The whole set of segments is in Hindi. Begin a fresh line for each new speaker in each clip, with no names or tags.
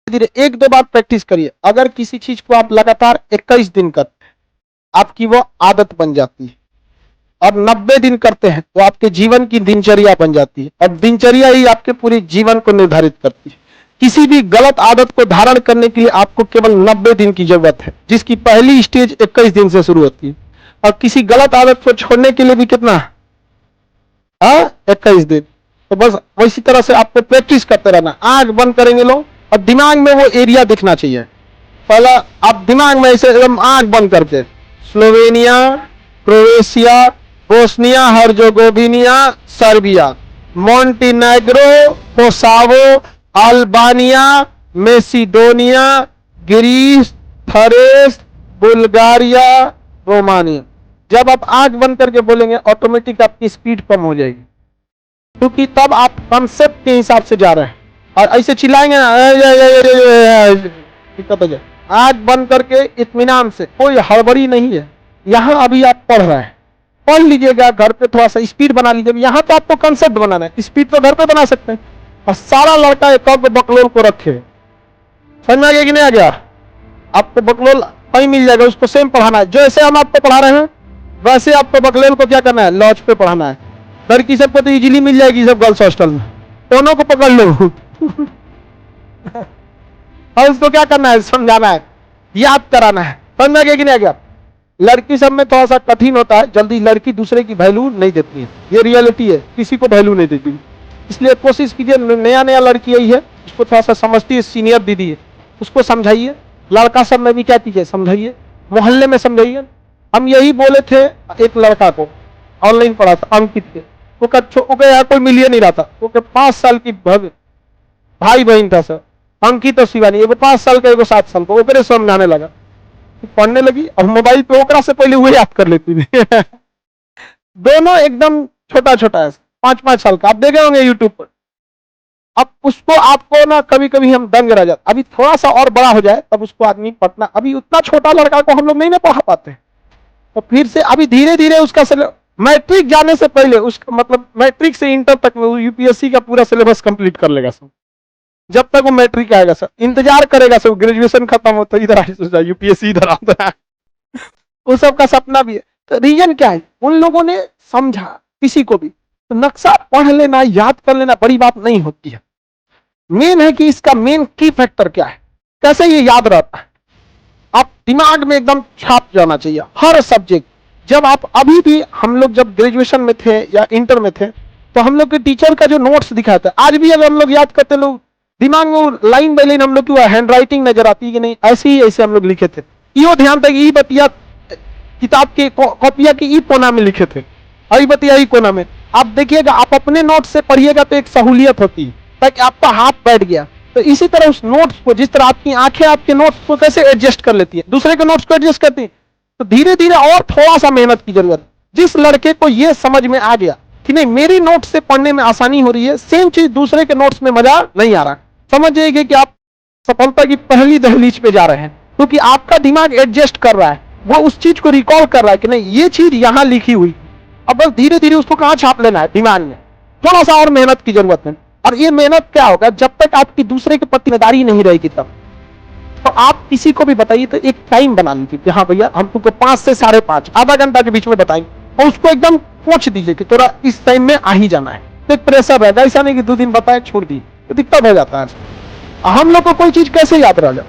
धीरे 1-2 बार प्रैक्टिस करिए। अगर किसी चीज को आप लगातार 21 दिन करते हैं, आपकी वो आदत बन जाती है, और 90 दिन करते हैं तो आपके जीवन की दिनचर्या बन जाती है, और दिनचर्या ही आपके पूरे जीवन को निर्धारित करती है। किसी भी गलत आदत को धारण करने के लिए आपको केवल 90 दिन की जरूरत है, जिसकी पहली स्टेज 21 दिन से शुरू होती है, और किसी गलत आदत को छोड़ने के लिए भी कितना, 21 दिन। तो बस वैसी तरह से आपको प्रैक्टिस करते रहना। आंख बंद करेंगे लोग, और दिमाग में वो एरिया दिखना चाहिए। पहला आप दिमाग में ऐसे एकदम आंख बंद करके, Slovenia, Croatia, Bosnia Herzegovina, Serbia, Montenegro, Kosovo, Albania, Macedonia, Greece, Thrace, Bulgaria, Romania. जब आप आंख बंद करके बोलेंगे ऑटोमेटिक आपकी स्पीड कम हो जाएगी, क्योंकि तब आप कंसेप्ट के हिसाब से जा रहे हैं। और ऐसे चिल्लाएंगे ना, दिक्कत हो जाए। आंख बंद करके इत्मीनान से, कोई हड़बड़ी नहीं है। यहाँ अभी आप पढ़ रहे हैं, पढ़ लीजिएगा, घर पे थोड़ा सा स्पीड बना लीजिएगा। यहाँ तो आपको कंसेप्ट बनाना है, स्पीड तो घर पे बना सकते हैं। और सारा लड़का एक बकलोल को रखे, समझ में आ गया कि नहीं आ गया? आपको बकलोल कहीं मिल जाएगा, उसको सेम पढ़ाना है। जैसे हम आपको पढ़ा रहे हैं वैसे आपको बकलोल को क्या करना है, लॉज पे पढ़ाना है। लड़की सबको तो इजीली मिल जाएगी, सब गर्ल्स हॉस्टल में, दोनों को पकड़ लो। और उसको क्या करना है, समझाना है, याद कराना है। समझ में आ गया कि नहीं आ गया? लड़की सब में थोड़ा सा कठिन होता है, जल्दी लड़की दूसरे की वैल्यू नहीं देती है, ये रियलिटी है, किसी को वैल्यू नहीं देती। इसलिए कोशिश कीजिए, नया नया लड़की आई है, उसको थोड़ा सा समझती है, सीनियर दीदी है, उसको समझाइए। लड़का सब में भी क्या कीजिए, समझाइए, मोहल्ले में समझाइए। हम यही बोले थे एक लड़का को, ऑनलाइन पढ़ा था, अंकित के, वो यार कोई मिल ही नहीं रहा था। वो 5 साल की भाई बहन था सर, अंकित और शिवानी, एगो 5 साल का, एगो 7 साल का। वो समझाने लगा, पढ़ने लगी, और मोबाइल पे ओकरा से पहले वो याद कर लेती थी। दोनों एकदम छोटा छोटा है, 5-5 साल का, आप देखे होंगे यूट्यूब पर। अब उसको आपको ना कभी कभी हम दंग रह जाते, अभी थोड़ा सा और बड़ा हो जाए तब उसको आदमी पढ़ना। अभी उतना छोटा लड़का को हम लोग नहीं ना पढ़ा पाते, तो फिर से अभी धीरे धीरे उसका मैट्रिक जाने से पहले, उसका मतलब मैट्रिक से इंटर तक में यूपीएससी का पूरा सिलेबस कंप्लीट कर लेगा सब। जब तक वो मैट्रिक आएगा सर, इंतजार करेगा सर, ग्रेजुएशन खत्म होता इधर यूपीएससी इधर आता है। वो सबका सपना भी है। तो रीजन क्या है, उन लोगों ने समझा। किसी को भी तो नक्शा पढ़ लेना, याद कर लेना बड़ी बात नहीं होती है। मेन है कि इसका मेन की फैक्टर क्या है, कैसे ये याद रहता है। आप दिमाग में एकदम छाप जाना चाहिए हर सब्जेक्ट। जब आप अभी भी, हम लोग जब ग्रेजुएशन में थे या इंटर में थे, तो हम लोग के टीचर का जो नोट्स दिखाता है, आज भी अगर हम लोग याद करते, लोग दिमाग में लाइन बाई लाइन हम लोग की हैंड राइटिंग नजर आती है कि नहीं, ऐसे ही ऐसे हम लोग लिखे थे। यो ध्यान था कि बतिया किताब के कॉपिया की ई कोना में लिखे थे, आई बतिया ई कोना में। आप देखिएगा, आप अपने नोट से पढ़िएगा तो एक सहूलियत होती है, ताकि आपका हाथ बैठ गया। तो इसी तरह उस नोट्स को, जिस तरह आपकी आंखें आपके नोट्स को कैसे एडजस्ट कर लेती है, दूसरे के नोट्स को एडजस्ट करती है, तो धीरे धीरे और थोड़ा सा मेहनत की जरूरत। जिस लड़के को यह समझ में आ गया कि नहीं मेरी नोट से पढ़ने में आसानी हो रही है, सेम चीज दूसरे के नोट्स में मजा नहीं आ रहा, समझ जाइए कि आप सफलता की पहली दहलीज पे जा रहे हैं। क्योंकि आपका दिमाग एडजस्ट कर रहा है, वो उस चीज को रिकॉल कर रहा है कि नहीं ये चीज यहां लिखी हुई। अब बस धीरे धीरे उसको कहां छाप लेना है, दिमाग में। थोड़ा सा और मेहनत की जरूरत है। और ये मेहनत क्या होगा, जब तक आपकी दूसरे के प्रति जिम्मेदारी नहीं रहेगी तब। तो आप किसी को भी बताइए तो एक टाइम बना लीजिए, हाँ भैया हम तुमको 5 से 5:30 आधा घंटा के बीच में बताएंगे, और उसको एकदम पूछ दीजिए कि थोड़ा इस टाइम में आ ही जाना है। तो एक प्रेशर रहेगा, ऐसा नहीं कि 2 दिन बताए छोड़ दी, तो दिक्कत हो जाता है। हम लोग को कोई चीज कैसे याद रह जाए।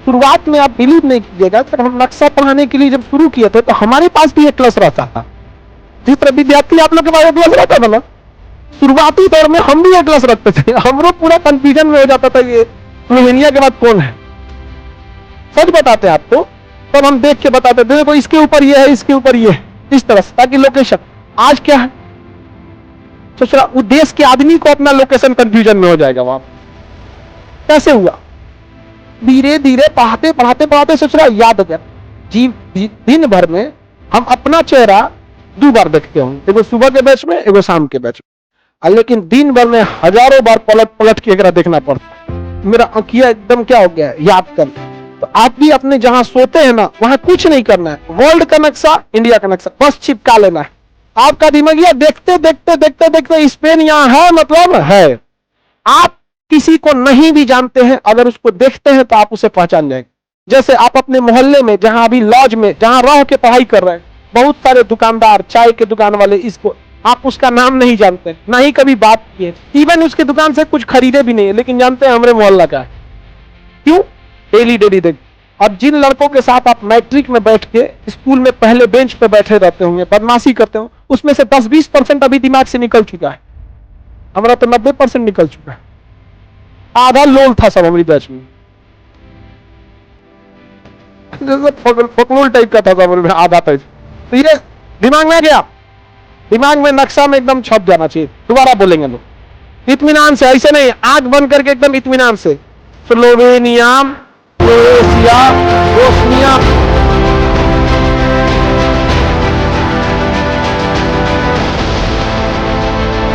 शुरुआत में आप बिलीव नहीं कीजिएगा, जब हम नक्शा पढ़ाने के लिए जब शुरू किए थे, तो हमारे पास भी एक क्लास रहता था। जिस तरह विद्यार्थी आप लोग के पास क्लास रहता था ना, शुरुआती दौर में हम भी एक क्लास रखते थे। हम लोग पूरा कंफ्यूजन में हो जाता था कि स्लोवेनिया के बाद कौन है। सच बताते हैं आपको, तब हम देख के बताते थे देखो इसके ऊपर ये है, इसके ऊपर ये है, इस तरह से, ताकि लोकेशन। आज क्या है, सोच रहा वो देश के आदमी को अपना लोकेशन कंफ्यूजन में हो जाएगा। वहां कैसे हुआ, धीरे धीरे पढ़ाते पढ़ाते पढ़ाते सोच रहा याद हो गया। दिन भर में हम अपना चेहरा 2 बार देखते होंगे, एगो सुबह के बैच में, एगो शाम के बैच में। लेकिन दिन भर में हजारों बार पलट पलट के एकरा देखना पड़ता है। मेरा आंखिया एकदम क्या हो गया, याद कर। तो आप भी अपने जहां सोते हैं ना, वहां कुछ नहीं करना है, वर्ल्ड का नक्शा, इंडिया का नक्शा बस चिपका लेना है। आपका दिमागिया देखते देखते देखते देखते स्पेन यहां है, मतलब है। आप किसी को नहीं भी जानते हैं, अगर उसको देखते हैं तो आप उसे पहचान जाएंगे। जैसे आप अपने मोहल्ले में, जहां अभी लॉज में जहां रह के पढ़ाई कर रहे हैं, बहुत सारे दुकानदार, चाय के दुकान वाले, इसको आप उसका नाम नहीं जानते, ना ही कभी बात किए, इवन उसके दुकान से कुछ खरीदे भी नहीं है, लेकिन जानते हैं हमारे मोहल्ला का है। क्यों? डेली डेली देख। और जिन लड़कों के साथ आप मैट्रिक में बैठ के स्कूल में पहले बेंच पे बैठे रहते होंगे, बदमाशी करते हो, उसमें से 10-20% अभी दिमाग से निकल चुका है। हमारा तो 90% निकल चुका है। आधा लोल था सब हमारी बैच में, फकलोल टाइप का था सब, आधा टाइप। तो ये दिमाग में गया, दिमाग में नक्शा में एकदम छप जाना चाहिए। दोबारा बोलेंगे लोग इत्मीनान से, ऐसे नहीं, आंख बंद करके एकदम इत्मीनान से। Slovenia, Croatia, Bosnia,